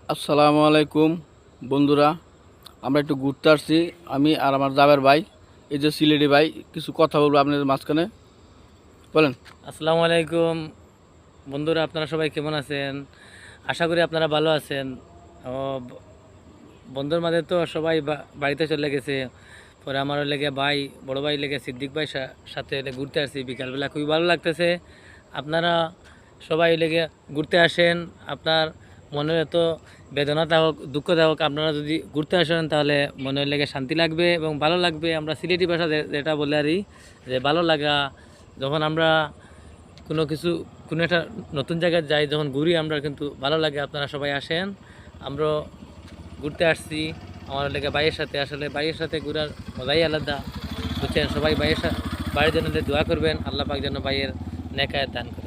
আসসালামু আলাইকুম বন্ধুরা, আমরা একটু ঘুরতে আসছি। আমি আর আমার জাবের ভাই, এই যে সিলেটি ভাই, কিছু কথা বলবো আপনাদের মাঝখানে। বলেন। আসসালামু আলাইকুম বন্ধুরা, আপনারা সবাই কেমন আছেন? আশা করি আপনারা ভালো আছেন। ও ব- বন্ধুর মাঝে তো সবাই বাড়িতে চলে গেছে। পরে আমার লেগে ভাই, বড় ভাই লেগে সিদ্দিক ভাই সাথে ঘুরতে আসছি বিকালবেলা, খুবই ভালো লাগতেছে। আপনারা সবাই লেগে ঘুরতে আসেন। আপনার মনের এত বেদনা থাকুক, দুঃখ থাকুক, আপনারা যদি ঘুরতে আসেন তাহলে মনের লেগে শান্তি লাগবে এবং ভালো লাগবে। আমরা সিলেটি ভাষা যেটা বলে আরই, যে ভালো লাগা, যখন আমরা কোনো একটা নতুন জায়গায় যাই, যখন ঘুরি আমরা কিন্তু ভালো লাগে। আপনারা সবাই আসেন, আমরা ঘুরতে আসছি আমার লেগে ভাইয়ের সাথে। আসলে ভাইয়ের সাথে ঘুরার মজাই আলাদা, বুঝছেন? সবাই ভাইয়ের জন্য দোয়া করবেন, আল্লাহ পাক যেন ভাইয়ের নেকায় দান করে।